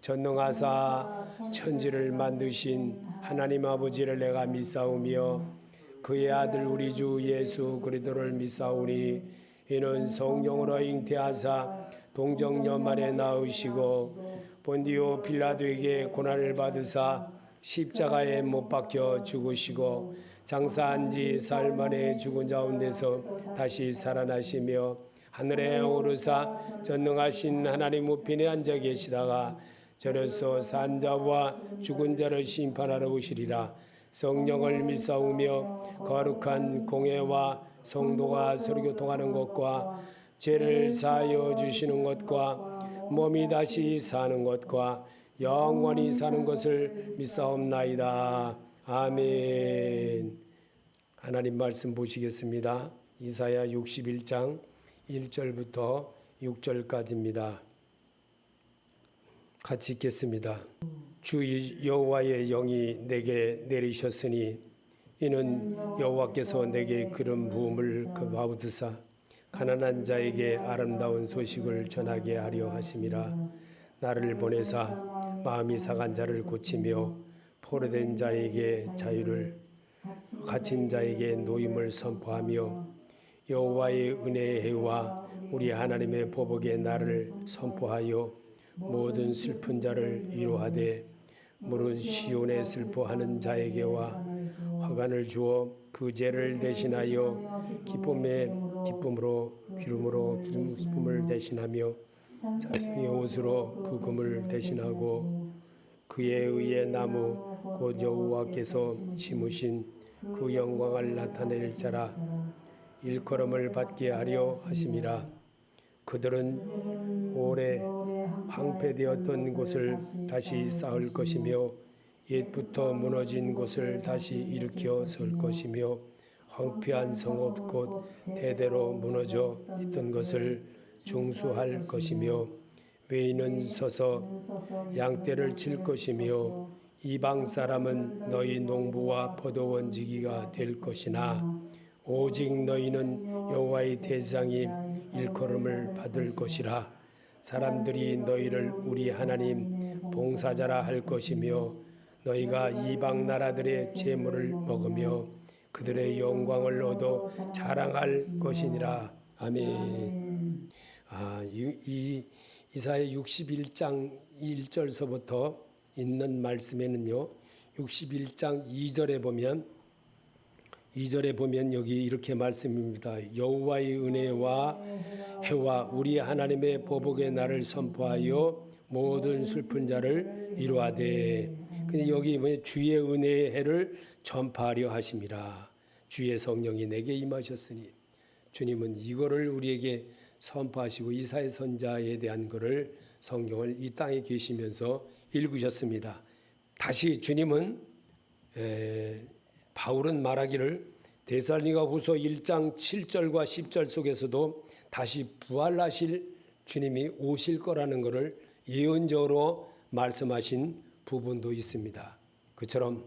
전능하사 천지를 만드신 하나님 아버지를 내가 믿사오며 그의 아들 우리 주 예수 그리스도를 믿사오니 이는 성령으로 잉태하사 동정녀 말에 낳으시고 본디오 빌라도에게 고난을 받으사 십자가에 못 박혀 죽으시고 장사한 지 사흘 만에 죽은 가운데서 다시 살아나시며 하늘에 오르사 전능하신 하나님 우편에 앉아 계시다가 저로서 산 자와 죽은 자를 심판하러 오시리라. 성령을 믿사오며 거룩한 공회와 성도가 서로 교통하는 것과 죄를 사하여 주시는 것과 몸이 다시 사는 것과 영원히 사는 것을 믿사옵나이다. 아멘. 하나님 말씀 보시겠습니다. 이사야 61장 1절부터 6절까지입니다. 같이 읽겠습니다. 주 여호와의 영이 내게 내리셨으니 이는 여호와께서 내게 기름 부음을 받으사 가난한 자에게 아름다운 소식을 전하게 하려 하심이라. 나를 보내사 마음이 상한 자를 고치며 포로된 자에게 자유를 갇힌 자에게 노임을 선포하며 여호와의 은혜의 해와 우리 하나님의 보복의 날을 선포하여 모든 슬픈 자를 위로하되 무릇 시온에 슬퍼하는 자에게와 화관을 주어 그 죄를 대신하여 기쁨으로 기름을 대신하며 자성의 옷으로 그 금을 대신하고 그에 의해 나무 곧 여호와께서 심으신 그 영광을 나타낼 자라 일컬음을 받게 하려 하심이라. 그들은 오래 황폐되었던 곳을 다시 쌓을 것이며 옛부터 무너진 곳을 다시 일으켜 설 것이며 황폐한 성읍 곧 대대로 무너져 있던 것을 중수할 것이며 외인은 서서 양떼를 칠 것이며 이방 사람은 너희 농부와 포도원지기가 될 것이나 오직 너희는 여호와의 대장이 일컬음을 받을 것이라. 사람들이 너희를 우리 하나님 봉사자라 할 것이며 너희가 이방 나라들의 재물을 먹으며 그들의 영광을 얻어 자랑할 것이니라. 아멘. 이사야 61장 1절서부터 있는 말씀에는요, 61장 2절에 보면 여기 이렇게 말씀입니다. 여호와의 은혜와 해와 우리 하나님의 보복의 날을 선포하여 모든 슬픈 자를 위로하되. 근데 여기 주의 은혜의 해를 전파하려 하심이라. 주의 성령이 내게 임하셨으니 주님은 이거를 우리에게 선포하시고 이사야 선자에 대한 거를 성경을 이 땅에 계시면서 읽으셨습니다. 다시 주님은 바울은 말하기를 데살로니가후서 1장 7절과 10절 속에서도 다시 부활하실 주님이 오실 거라는 것을 예언적으로 말씀하신 부분도 있습니다. 그처럼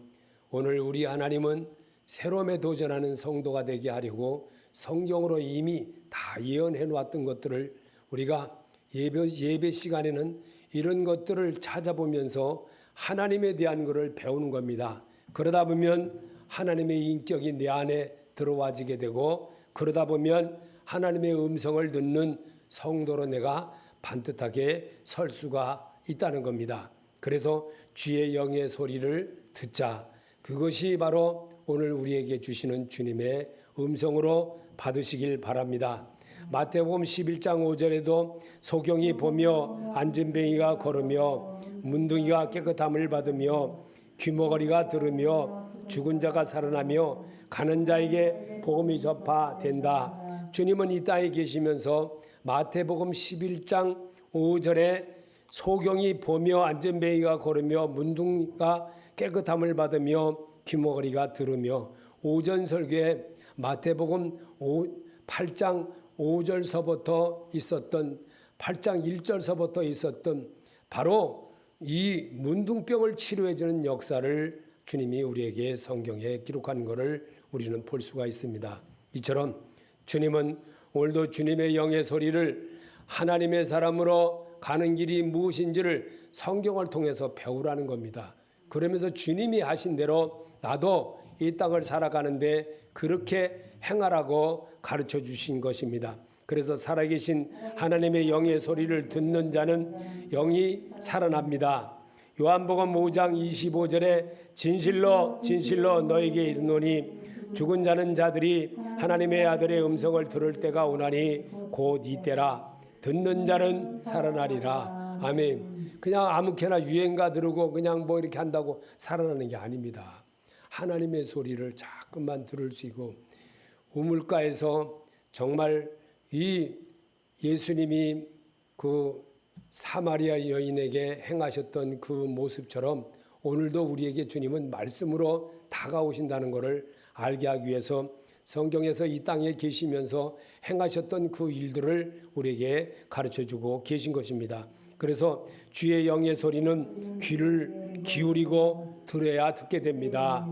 오늘 우리 하나님은 새로움에 도전하는 성도가 되게 하려고 성경으로 이미 다 예언해 놓았던 것들을 우리가 예배 시간에는 이런 것들을 찾아보면서 하나님에 대한 것을 배우는 겁니다. 그러다 보면 하나님의 인격이 내 안에 들어와지게 되고 그러다 보면 하나님의 음성을 듣는 성도로 내가 반듯하게 설 수가 있다는 겁니다. 그래서 주의 영의 소리를 듣자. 그것이 바로 오늘 우리에게 주시는 주님의 음성으로 받으시길 바랍니다. 마태복음 11장 5절에도 소경이 보며 안진뱅이가 걸으며 문둥이가 깨끗함을 받으며 귀머거리가 들으며 죽은 자가 살아나며 가는 자에게 복음이 전파된다. 주님은 이 땅에 계시면서 마태복음 11장 5절에 소경이 보며 안진뱅이가 걸으며 문둥이가 깨끗함을 받으며 귀머거리가 들으며 오전 설교에 마태복음 8장 5절서부터 있었던 8장 1절서부터 있었던 바로 이 문둥병을 치료해주는 역사를 주님이 우리에게 성경에 기록한 것을 우리는 볼 수가 있습니다. 이처럼 주님은 오늘도 주님의 영의 소리를 하나님의 사람으로 가는 길이 무엇인지를 성경을 통해서 배우라는 겁니다. 그러면서 주님이 하신 대로 나도 이 땅을 살아가는데 그렇게 행하라고 가르쳐 주신 것입니다. 그래서 살아계신 하나님의 영의 소리를 듣는 자는 영이 살아납니다. 요한복음 5장 25절에 진실로 진실로 너에게 이르노니 죽은 자는 자들이 하나님의 아들의 음성을 들을 때가 오나니 곧 이때라. 듣는 자는 살아나리라. 아멘. 그냥 아무렇게나 유행가 들으고 그냥 뭐 이렇게 한다고 살아나는 게 아닙니다. 하나님의 소리를 자꾸만 들을 수 있고, 우물가에서 정말 이 예수님이 그 사마리아 여인에게 행하셨던 그 모습처럼 오늘도 우리에게 주님은 말씀으로 다가오신다는 것을 알게 하기 위해서 성경에서 이 땅에 계시면서 행하셨던 그 일들을 우리에게 가르쳐주고 계신 것입니다. 그래서 주의 영의 소리는 귀를 기울이고 들어야 듣게 됩니다.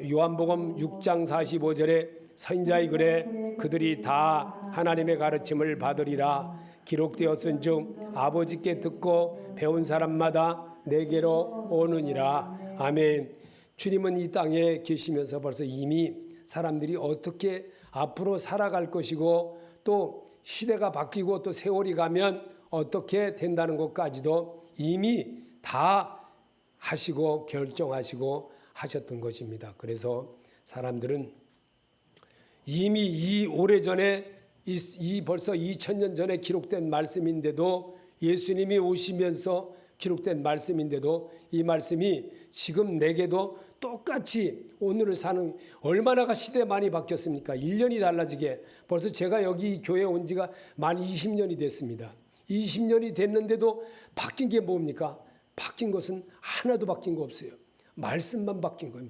요한복음 6장 45절에 선지자의 글에 그들이 다 하나님의 가르침을 받으리라 기록되었은즉 아버지께 듣고 배운 사람마다 내게로 오느니라. 아멘. 주님은 이 땅에 계시면서 벌써 이미 사람들이 어떻게 앞으로 살아갈 것이고 또 시대가 바뀌고 또 세월이 가면 어떻게 된다는 것까지도 이미 다 하시고 결정하시고 하셨던 것입니다. 그래서 사람들은 이미 이 오래전에 이 벌써 2000년 전에 기록된 말씀인데도, 예수님이 오시면서 기록된 말씀인데도 이 말씀이 지금 내게도 똑같이 오늘을 사는, 얼마나 시대 많이 바뀌었습니까? 1년이 달라지게 벌써 제가 여기 교회에 온 지가 만 20년이 됐습니다. 20년이 됐는데도 바뀐 게 뭡니까? 바뀐 것은 하나도 바뀐 거 없어요. 말씀만 바뀐 거예요.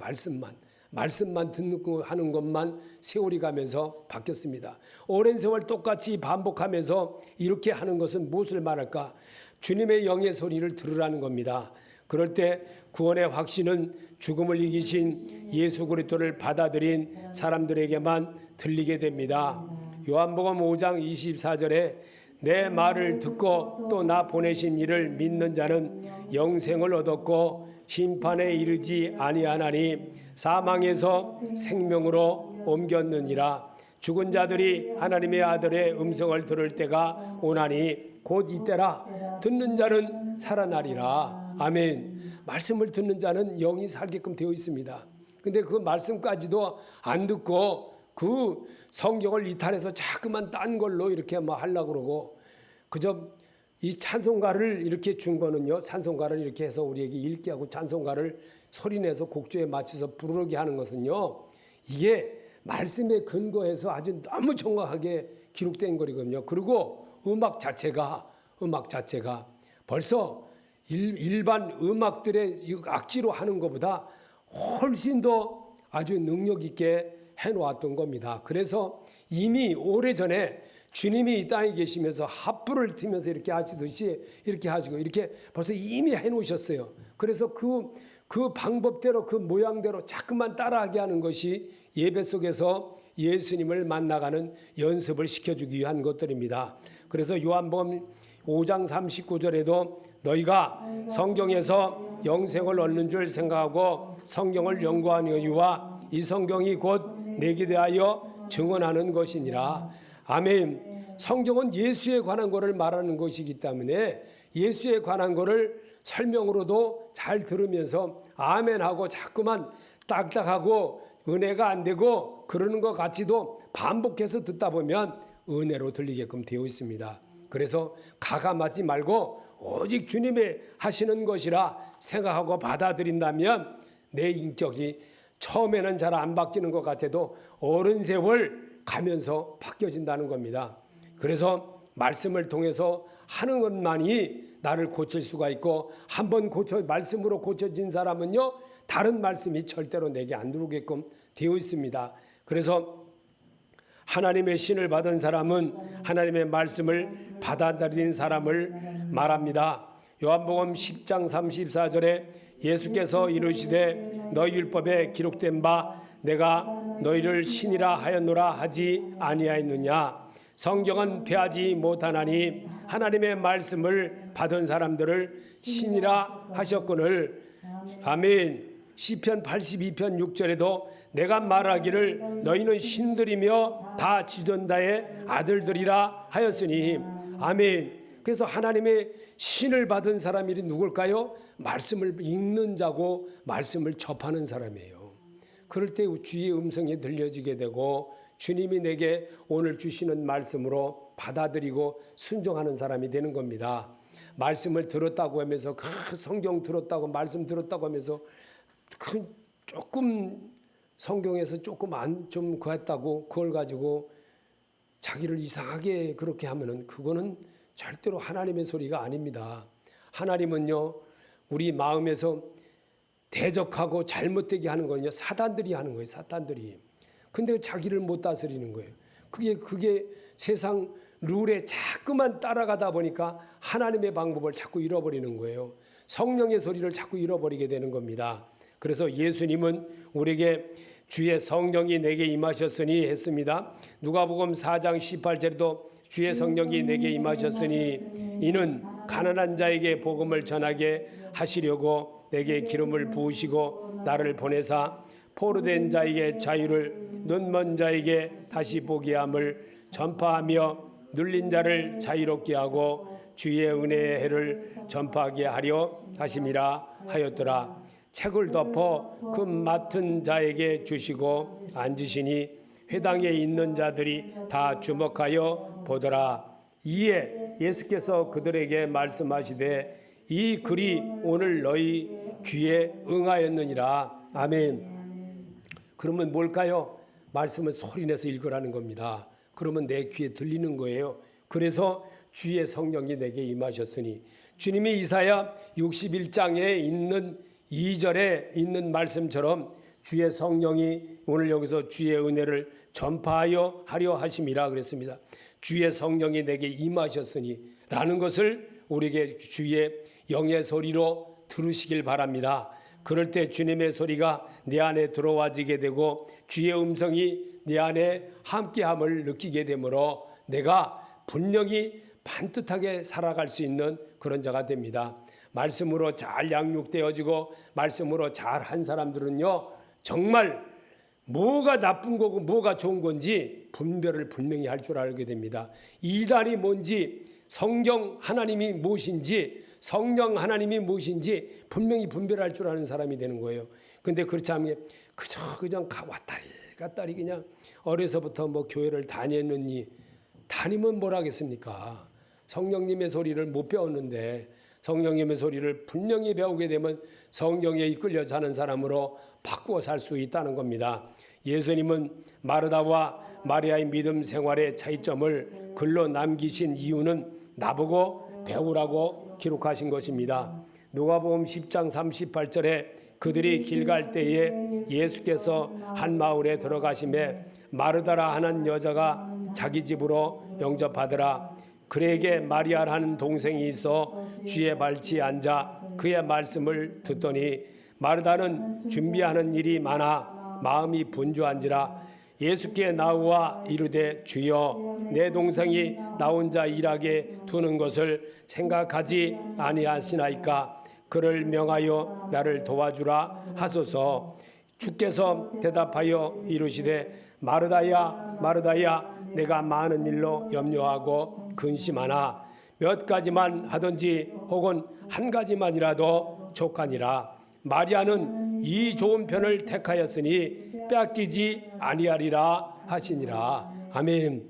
말씀만 듣고 하는 것만 세월이 가면서 바뀌었습니다. 오랜 세월 똑같이 반복하면서 이렇게 하는 것은 무엇을 말할까? 주님의 영의 소리를 들으라는 겁니다. 그럴 때 구원의 확신은 죽음을 이기신 예수 그리스도를 받아들인 사람들에게만 들리게 됩니다. 요한복음 5장 24절에 내 말을 듣고 또 나 보내신 이를 믿는 자는 영생을 얻었고 심판에 이르지 아니하나니 사망에서 생명으로 옮겼느니라. 죽은 자들이 하나님의 아들의 음성을 들을 때가 오나니 곧 이때라. 듣는 자는 살아나리라. 아멘. 말씀을 듣는 자는 영이 살게끔 되어 있습니다. 근데 그 말씀까지도 안 듣고 그 성경을 이탈해서 자꾸만 딴 걸로 이렇게 막 하려고 그러고, 그저 이 찬송가를 이렇게 준 거는요, 찬송가를 이렇게 해서 우리에게 읽게 하고 찬송가를 소리내서 곡조에 맞춰서 부르게 하는 것은요, 이게 말씀에 근거해서 아주 너무 정확하게 기록된 거거든요. 그리고 음악 자체가 벌써 일반 음악들의 악기로 하는 것보다 훨씬 더 아주 능력 있게 해놓았던 겁니다. 그래서 이미 오래전에 주님이 이 땅에 계시면서 합부를 틀면서 이렇게 하시듯이 이렇게 하시고 이렇게 벌써 이미 해놓으셨어요. 그래서 그 방법대로 그 모양대로 자꾸만 따라하게 하는 것이 예배 속에서 예수님을 만나가는 연습을 시켜주기 위한 것들입니다. 그래서 요한복음 5장 39절에도 너희가 성경에서 영생을 얻는 줄 생각하고 성경을 연구하는 이유와 이 성경이 곧 내게 대하여 증언하는 것이니라. 아멘. 성경은 예수에 관한 것을 말하는 것이기 때문에 예수에 관한 것을 설명으로도 잘 들으면서 아멘하고 자꾸만 딱딱하고 은혜가 안 되고 그러는 것 같이도 반복해서 듣다 보면 은혜로 들리게끔 되어 있습니다. 그래서 가감하지 말고 오직 주님의 하시는 것이라 생각하고 받아들인다면 내 인격이 처음에는 잘 안 바뀌는 것 같아도 오랜 세월 가면서 바뀌어진다는 겁니다. 그래서 말씀을 통해서 하는 것만이 나를 고칠 수가 있고, 한번 말씀으로 고쳐진 사람은요, 다른 말씀이 절대로 내게 안 들어오게끔 되어 있습니다. 그래서 하나님의 신을 받은 사람은 하나님의 말씀을 받아들인 사람을 말합니다. 요한복음 10장 34절에 예수께서 이르시되 너희 율법에 기록된 바 내가 너희를 신이라 하였노라 하지 아니하였느냐. 성경은 패하지 못하나니 하나님의 말씀을 받은 사람들을 신이라 하셨거늘. 아멘. 시편 82편 6절에도 내가 말하기를 너희는 신들이며 다 지존다의 아들들이라 하였으니. 아멘. 그래서 하나님의 신을 받은 사람이 누굴까요? 말씀을 읽는 자고 말씀을 접하는 사람이에요. 그럴 때 주의 음성이 들려지게 되고 주님이 내게 오늘 주시는 말씀으로 받아들이고 순종하는 사람이 되는 겁니다. 말씀을 들었다고 하면서 성경 들었다고 말씀 들었다고 하면서 조금 성경에서 조금 좀 그랬다고 그걸 가지고 자기를 이상하게 그렇게 하면은 그거는 절대로 하나님의 소리가 아닙니다. 하나님은요 우리 마음에서 대적하고 잘못되게 하는 건요 사단들이 하는 거예요. 사단들이. 근데 자기를 못 다스리는 거예요. 그게 세상 룰에 자꾸만 따라가다 보니까 하나님의 방법을 자꾸 잃어버리는 거예요. 성령의 소리를 자꾸 잃어버리게 되는 겁니다. 그래서 예수님은 우리에게 주의 성령이 내게 임하셨으니 했습니다. 누가복음 4장 18절에도 주의 성령이 내게 임하셨으니 이는 가난한 자에게 복음을 전하게 하시려고 내게 기름을 부으시고 나를 보내사 포로된 자에게 자유를 눈먼 자에게 다시 보게 함을 전파하며 눌린 자를 자유롭게 하고 주의 은혜의 해를 전파하게 하려 하심이라 하였더라. 책을 덮어 그 맡은 자에게 주시고 앉으시니 회당에 있는 자들이 다 주목하여 보더라. 이에 예수께서 그들에게 말씀하시되 이 글이 오늘 너희 귀에 응하였느니라. 아멘. 그러면 뭘까요? 말씀을 소리내서 읽으라는 겁니다. 그러면 내 귀에 들리는 거예요. 그래서 주의 성령이 내게 임하셨으니 주님이 이사야 61장에 있는 2절에 있는 말씀처럼 주의 성령이 오늘 여기서 주의 은혜를 전파하여 하려 하심이라 그랬습니다. 주의 성령이 내게 임하셨으니 라는 것을 우리에게 주의 영의 소리로 들으시길 바랍니다. 그럴 때 주님의 소리가 내 안에 들어와지게 되고 주의 음성이 내 안에 함께함을 느끼게 되므로 내가 분명히 반듯하게 살아갈 수 있는 그런 자가 됩니다. 말씀으로 잘 양육되어지고 말씀으로 잘한 사람들은요 정말 뭐가 나쁜 거고 뭐가 좋은 건지 분별을 분명히 할 줄 알게 됩니다. 이단이 뭔지 성경 하나님이 무엇인지 성령 하나님이 무엇인지 분명히 분별할 줄 아는 사람이 되는 거예요. 근데 그렇지 않으면 그냥 왔다리 갔다리 그냥 어려서부터 뭐 교회를 다녔느니 다니면 뭘 하겠습니까? 성령님의 소리를 못 배웠는데 성령님의 소리를 분명히 배우게 되면 성령에 이끌려 사는 사람으로 바꾸어 살 수 있다는 겁니다. 예수님은 마르다와 마리아의 믿음 생활의 차이점을 글로 남기신 이유는 나보고 배우라고 기록하신 것입니다. 누가복음 10장 38절에 그들이 길 갈 때에 예수께서 한 마을에 들어가심에 마르다라 하는 여자가 자기 집으로 영접하더라. 그에게 마리아라는 동생이 있어 주의 발치에 앉아 그의 말씀을 듣더니 마르다는 준비하는 일이 많아 마음이 분주한지라 예수께 나와 이르되 주여 내 동생이 나 혼자 일하게 두는 것을 생각하지 아니하시나이까 그를 명하여 나를 도와주라 하소서. 주께서 대답하여 이르시되 마르다야 마르다야 내가 많은 일로 염려하고 근심하나 몇 가지만 하든지 혹은 한 가지만이라도 족하니라. 마리아는 이 좋은 편을 택하였으니 빼앗기지 아니하리라 하시니라. 아멘.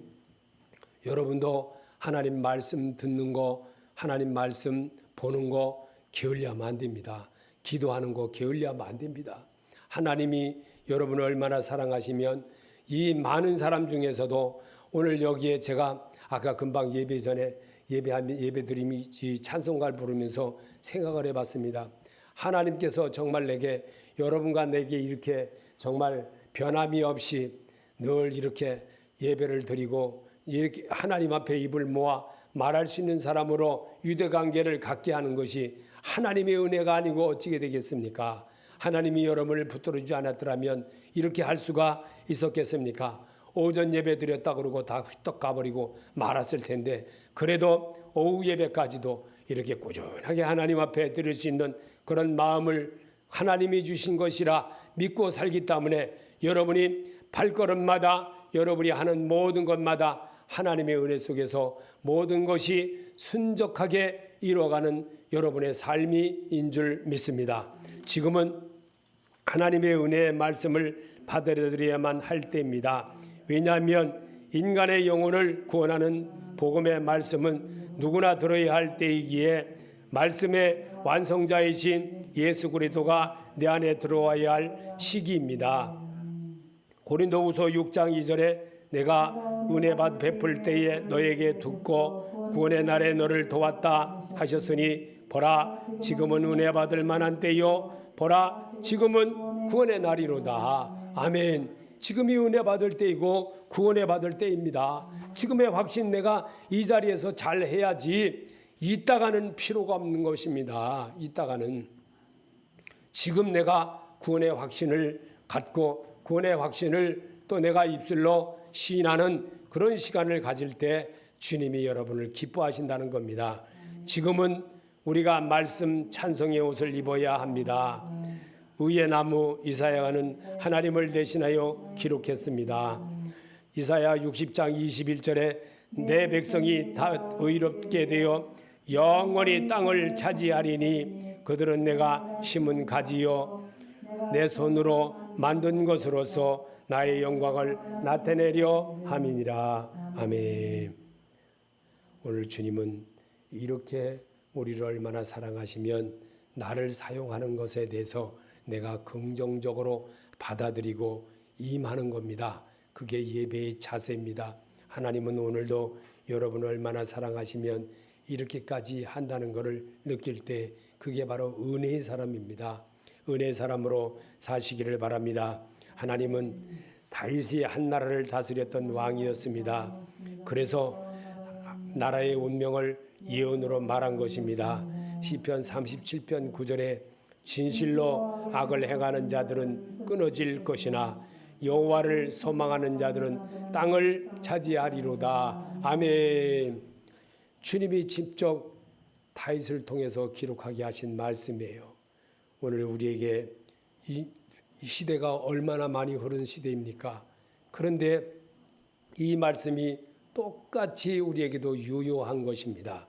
여러분도 하나님 말씀 듣는 거 하나님 말씀 보는 거 게을리하면 안 됩니다. 기도하는 거 게을리하면 안 됩니다. 하나님이 여러분을 얼마나 사랑하시면 이 많은 사람 중에서도 오늘 여기에 제가 아까 금방 예배 전에 예배드림이 찬송가를 부르면서 생각을 해봤습니다. 하나님께서 정말 내게 여러분과 내게 이렇게 정말 변함이 없이 늘 이렇게 예배를 드리고 이렇게 하나님 앞에 입을 모아 말할 수 있는 사람으로 유대관계를 갖게 하는 것이 하나님의 은혜가 아니고 어찌게 되겠습니까? 하나님이 여러분을 붙들어주지 않았더라면 이렇게 할 수가 있었겠습니까? 오전 예배 드렸다 그러고 다 휘떡 가버리고 말았을 텐데 그래도 오후 예배까지도 이렇게 꾸준하게 하나님 앞에 드릴 수 있는 그런 마음을 하나님이 주신 것이라 믿고 살기 때문에 여러분이 발걸음마다 여러분이 하는 모든 것마다 하나님의 은혜 속에서 모든 것이 순적하게 이루어가는 여러분의 삶인 줄 믿습니다. 지금은 하나님의 은혜의 말씀을 받아들여야만 할 때입니다. 왜냐하면 인간의 영혼을 구원하는 복음의 말씀은 누구나 들어야 할 때이기에 말씀의 완성자이신 예수 그리스도가 내 안에 들어와야 할 시기입니다. 고린도후서 6장 2절에 내가 은혜 받 베풀 때에 너에게 듣고 구원의 날에 너를 도왔다 하셨으니 보라 지금은 은혜 받을 만한 때요 보라 지금은 구원의 날이로다. 아멘. 지금이 은혜 받을 때이고 구원의 받을 때입니다. 지금의 확신 내가 이 자리에서 잘 해야지 이따가는 필요가 없는 것입니다. 이따가는 지금 내가 구원의 확신을 갖고 구원의 확신을 또 내가 입술로 시인하는 그런 시간을 가질 때 주님이 여러분을 기뻐하신다는 겁니다. 지금은 우리가 말씀 찬송의 옷을 입어야 합니다. 의의 나무 이사야는 하나님을 대신하여 기록했습니다. 이사야 60장 21절에 내 백성이 다 의롭게 되어 영원히 땅을 차지하리니 그들은 내가 심은 가지요 내 손으로 만든 것으로서 나의 영광을 나타내려 함이니라. 아멘. 오늘 주님은 이렇게 우리를 얼마나 사랑하시면 나를 사용하는 것에 대해서 내가 긍정적으로 받아들이고 임하는 겁니다. 그게 예배의 자세입니다. 하나님은 오늘도 여러분을 얼마나 사랑하시면 이렇게까지 한다는 것을 느낄 때 그게 바로 은혜의 사람입니다. 은혜의 사람으로 사시기를 바랍니다. 하나님은 다윗이 한 나라를 다스렸던 왕이었습니다. 그래서 나라의 운명을 예언으로 말한 것입니다. 시편 37편 9절에 진실로 악을 행하는 자들은 끊어질 것이나 여호와를 소망하는 자들은 땅을 차지하리로다. 아멘. 주님이 직접 다윗을 통해서 기록하게 하신 말씀이에요. 오늘 우리에게 이 시대가 얼마나 많이 흐른 시대입니까? 그런데 이 말씀이 똑같이 우리에게도 유효한 것입니다.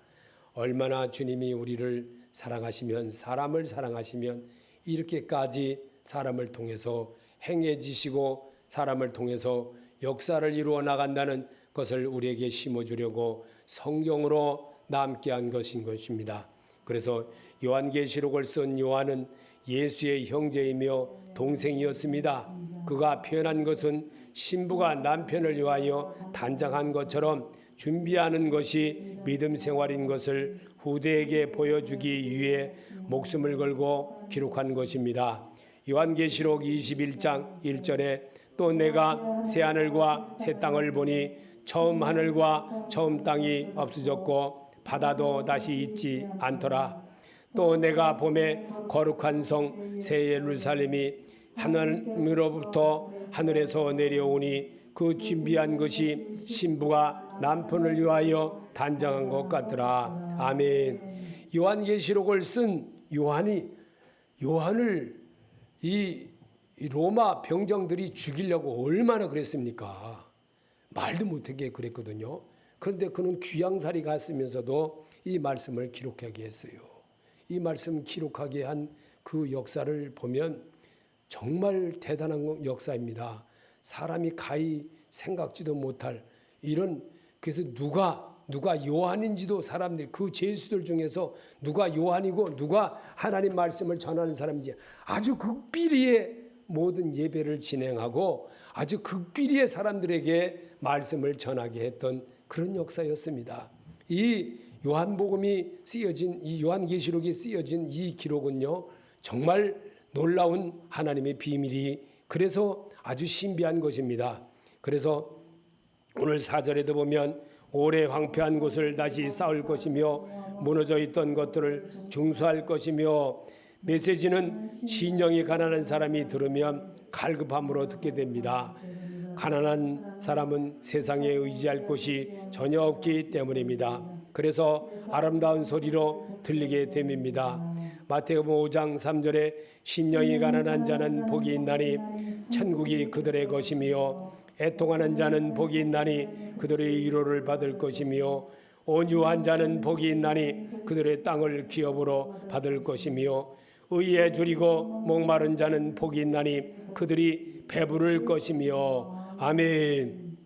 얼마나 주님이 우리를 사랑하시면 사람을 사랑하시면 이렇게까지 사람을 통해서 행해지시고 사람을 통해서 역사를 이루어 나간다는 것을 우리에게 심어주려고 성경으로 남게 한 것인 것입니다. 그래서 요한계시록을 쓴 요한은 예수의 형제이며 동생이었습니다. 그가 표현한 것은 신부가 남편을 위하여 단장한 것처럼 준비하는 것이 믿음 생활인 것을 후대에게 보여주기 위해 목숨을 걸고 기록한 것입니다. 요한계시록 21장 1절에 또 내가 새 하늘과 새 땅을 보니 처음 하늘과 처음 땅이 없어졌고 바다도 다시 있지 않더라. 또 내가 봄에 거룩한 성 새 예루살렘이 하늘로부터 하늘에서 내려오니 그 준비한 것이 신부가 남편을 위하여 단장한 것 같더라. 아멘. 요한계시록을 쓴 요한을 이 로마 병정들이 죽이려고 얼마나 그랬습니까? 말도 못하게 그랬거든요. 그런데 그는 귀양살이 갔으면서도 이 말씀을 기록하게 했어요. 이 말씀 기록하게 한 그 역사를 보면 정말 대단한 역사입니다. 사람이 가히 생각지도 못할 이런, 그래서 누가 요한인지도 사람들이 그 제수들 중에서 누가 요한이고 누가 하나님 말씀을 전하는 사람인지 아주 극비리의 모든 예배를 진행하고 아주 극비리의 사람들에게 말씀을 전하게 했던 그런 역사였습니다. 이 요한복음이 쓰여진 이 요한계시록이 쓰여진 이 기록은요 정말 놀라운 하나님의 비밀이 그래서 아주 신비한 것입니다. 그래서 오늘 4절에도 보면 오래 황폐한 곳을 다시 쌓을 것이며 무너져 있던 것들을 중수할 것이며 메시지는 신령이 가난한 사람이 들으면 갈급함으로 듣게 됩니다. 가난한 사람은 세상에 의지할 곳이 전혀 없기 때문입니다. 그래서 아름다운 소리로 들리게 됨입니다. 마태복음 5장 3절에 심령이 가난한 자는 복이 있나니 천국이 그들의 것이며 애통하는 자는 복이 있나니 그들의 위로를 받을 것이며 온유한 자는 복이 있나니 그들의 땅을 기업으로 받을 것이며 의에 줄이고 목마른 자는 복이 있나니 그들이 배부를 것이며. 아멘.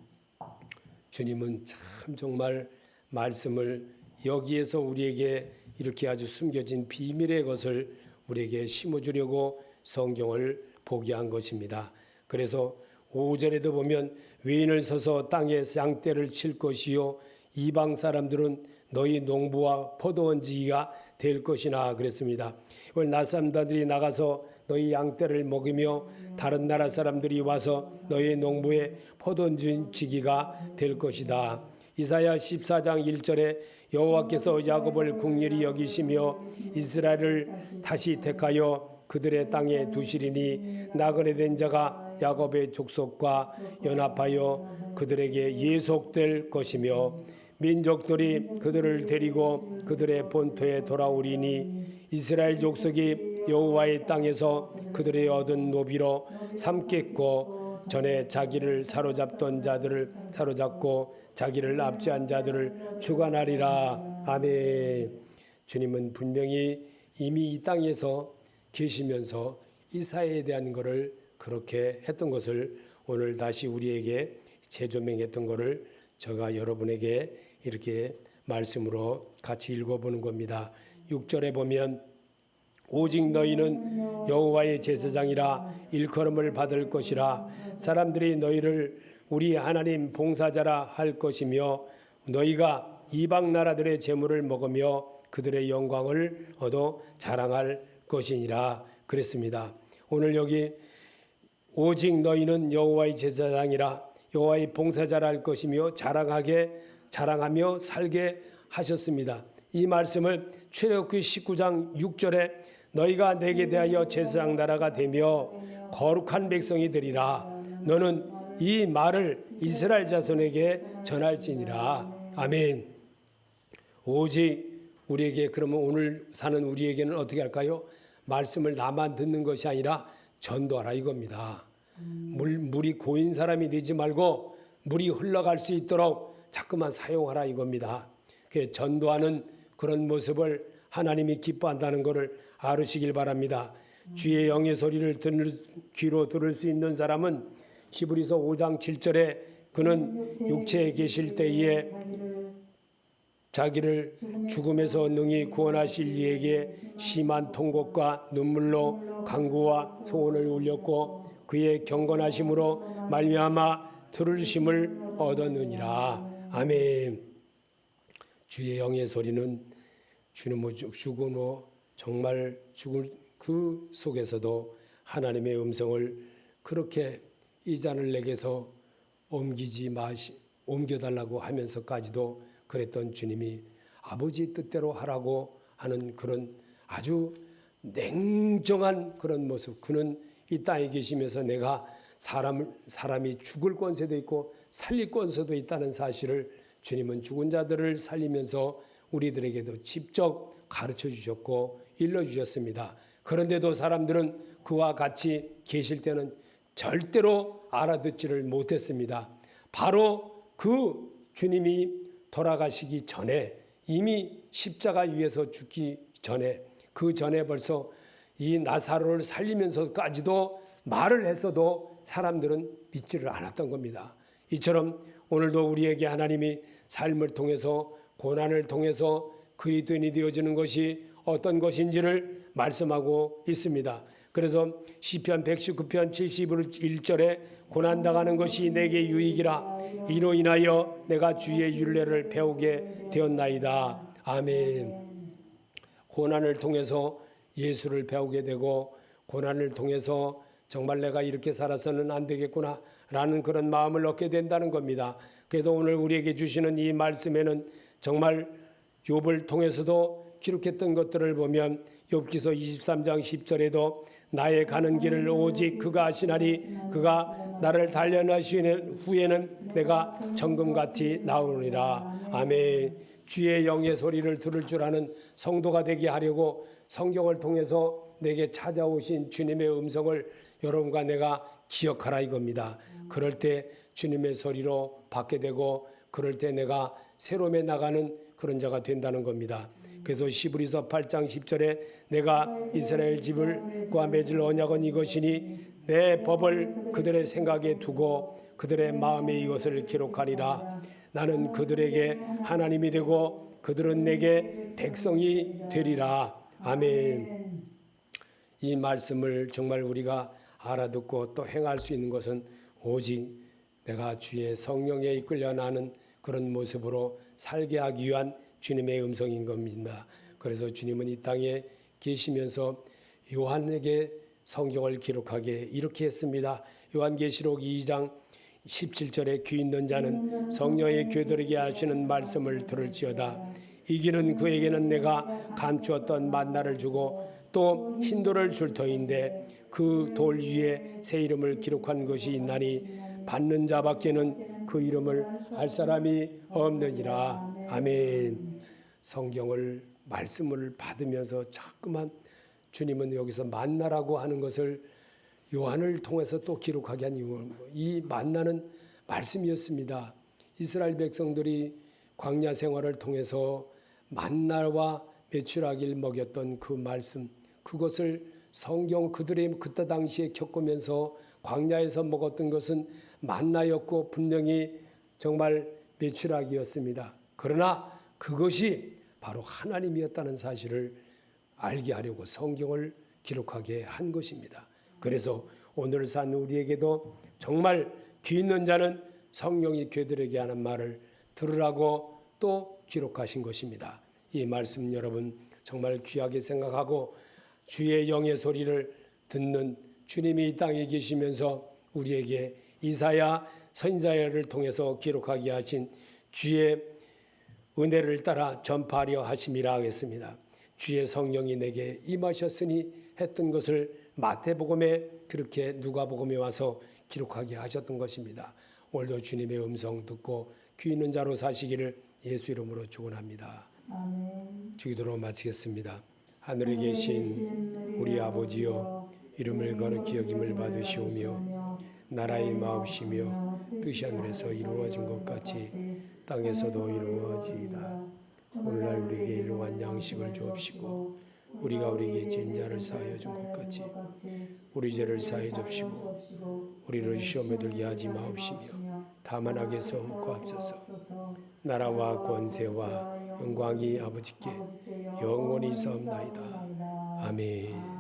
주님은 참 정말 말씀을 여기에서 우리에게 이렇게 아주 숨겨진 비밀의 것을 우리에게 심어주려고 성경을 보게 한 것입니다. 그래서 5절에도 보면 외인을 서서 땅에 양떼를 칠 것이요 이방 사람들은 너희 농부와 포도원지기가 될 것이나 그랬습니다. 오늘 낯사람들이 나가서 너희 양떼를 먹으며 다른 나라 사람들이 와서 너희 농부의 포도원지기가 될 것이다. 이사야 14장 1절에 여호와께서 야곱을 긍휼히 여기시며 이스라엘을 다시 택하여 그들의 땅에 두시리니 나그네 된 자가 야곱의 족속과 연합하여 그들에게 예속될 것이며 민족들이 그들을 데리고 그들의 본토에 돌아오리니 이스라엘 족속이 여호와의 땅에서 그들의 얻은 노비로 삼겠고 전에 자기를 사로잡던 자들을 사로잡고 자기를 압제한 자들을 주관하리라. 아멘. 주님은 분명히 이미 이 땅에서 계시면서 이 사회에 대한 것을 그렇게 했던 것을 오늘 다시 우리에게 재조명했던 것을 제가 여러분에게 이렇게 말씀으로 같이 읽어보는 겁니다. 6절에 보면 오직 너희는 여호와의 제사장이라 일컬음을 받을 것이라 사람들이 너희를 우리 하나님 봉사자라 할 것이며 너희가 이방 나라들의 재물을 먹으며 그들의 영광을 얻어 자랑할 것이니라 그랬습니다. 오늘 여기 오직 너희는 여호와의 제사장이라 여호와의 봉사자라 할 것이며 자랑하며 살게 하셨습니다. 이 말씀을 출애굽기 19장 6절에 너희가 내게 대하여 제사장 나라가 되며 거룩한 백성이 되리라. 너는 이 말을 이스라엘 자손에게 전할지니라. 아멘. 오직 우리에게 그러면 오늘 사는 우리에게는 어떻게 할까요? 말씀을 나만 듣는 것이 아니라 전도하라 이겁니다. 물이 고인 사람이 되지 말고 물이 흘러갈 수 있도록 자꾸만 사용하라 이겁니다. 전도하는 그런 모습을 하나님이 기뻐한다는 것을 알으시길 바랍니다. 주의 영의 소리를 귀로 들을 수 있는 사람은 히브리서 5장 7절에 그는 육체에 계실 때에 자기를 죽음에서 능히 구원하실 이에게 심한 통곡과 눈물로 간구와 소원을 울렸고 그의 경건하심으로 말미암아 들으심을 얻었느니라. 아멘. 주의 영의 소리는 주는 죽은 정말 죽을 그 속에서도 하나님의 음성을 그렇게 이 잔을 내게서 옮겨달라고 하면서까지도 그랬던 주님이 아버지 뜻대로 하라고 하는 그런 아주 냉정한 그런 모습. 그는 이 땅에 계시면서 내가 사람이 죽을 권세도 있고 살릴 권세도 있다는 사실을 주님은 죽은 자들을 살리면서 우리들에게도 직접 가르쳐 주셨고 일러주셨습니다. 그런데도 사람들은 그와 같이 계실 때는 절대로 알아듣지를 못했습니다. 바로 그 주님이 돌아가시기 전에 이미 십자가 위에서 죽기 전에 그 전에 벌써 이 나사로를 살리면서까지도 말을 했어도 사람들은 믿지를 않았던 겁니다. 이처럼 오늘도 우리에게 하나님이 삶을 통해서 고난을 통해서 그리스도인이 되어지는 것이 어떤 것인지를 말씀하고 있습니다. 그래서 시편 119편 71절에 고난당하는 것이 내게 유익이라 이로 인하여 내가 주의 율례를 배우게 되었나이다. 아멘. 고난을 통해서 예수를 배우게 되고 고난을 통해서 정말 내가 이렇게 살아서는 안 되겠구나 라는 그런 마음을 얻게 된다는 겁니다. 그래서 오늘 우리에게 주시는 이 말씀에는 정말 욥을 통해서도 기록했던 것들을 보면 욥기서 23장 10절에도 나의 가는 길을 오직 그가 아시나니 그가 나를 단련하신 후에는 내가 정금같이 나오리라. 아멘. 주의 영의 소리를 들을 줄 아는 성도가 되게 하려고 성경을 통해서 내게 찾아오신 주님의 음성을 여러분과 내가 기억하라 이겁니다. 그럴 때 주님의 소리로 받게 되고 그럴 때 내가 새로움에 나가는 그런 자가 된다는 겁니다. 그래서 히브리서 8장 10절에 내가 이스라엘 집을과 맺을 언약은 이것이니 내 법을 그들의 생각에 두고 그들의 마음에 이것을 기록하리라. 나는 그들에게 하나님이 되고 그들은 내게 백성이 되리라. 아멘. 이 말씀을 정말 우리가 알아듣고 또 행할 수 있는 것은 오직 내가 주의 성령에 이끌려 나는 그런 모습으로 살게 하기 위한 주님의 음성인 겁니다. 그래서 주님은 이 땅에 계시면서 요한에게 성경을 기록하게 이렇게 했습니다. 요한계시록 2장 17절에 귀 있는 자는 성령의 교들에게 하시는 말씀을 들을지어다. 이기는 그에게는 내가 감추었던 만나를 주고 또 흰돌을 줄 터인데 그 돌 위에 새 이름을 기록한 것이 있나니 받는 자밖에는 그 이름을 알 사람이 없느니라. 아멘. 성경을 말씀을 받으면서 자꾸만 주님은 여기서 만나라고 하는 것을 요한을 통해서 또 기록하게 한 이유는 이 만나는 말씀이었습니다. 이스라엘 백성들이 광야 생활을 통해서 만나와 메추라기를 먹였던 그 말씀, 그것을 성경 그들의 그때 당시에 겪으면서 광야에서 먹었던 것은 만나였고 분명히 정말 메추라기였습니다. 그러나 그것이 바로 하나님이었다는 사실을 알게 하려고 성경을 기록하게 한 것입니다. 그래서 오늘 산 우리에게도 정말 귀 있는 자는 성령이 그들에게 하는 말을 들으라고 또 기록하신 것입니다. 이 말씀 여러분 정말 귀하게 생각하고 주의 영의 소리를 듣는 주님이 이 땅에 계시면서 우리에게 이사야 선지자를 통해서 기록하게 하신 주의 은혜를 따라 전파하려 하심이라 하겠습니다. 주의 성령이 내게 임하셨으니 했던 것을 마태복음에 그렇게 누가복음에 와서 기록하게 하셨던 것입니다. 오늘도 주님의 음성 듣고 귀 있는 자로 사시기를 예수 이름으로 축원합니다. 주기도로 마치겠습니다. 하늘에 계신 우리 아버지여, 이름을 거룩히 여김을 받으시오며 나라의 마옵시며 뜻이 하늘에서 이루어진 것 같이 땅에서도 이루어지이다. 오늘날 우리에게 일용할 양식을 주옵시고 우리가 우리에게 죄인 자를 사하여 준 것 같이 우리 죄를 사하여 줍시고 우리를 시험에 들게 하지 마옵시며 다만 악에서 구하옵소서. 나라와 권세와 영광이 아버지께 영원히 있사옵나이다. 아멘.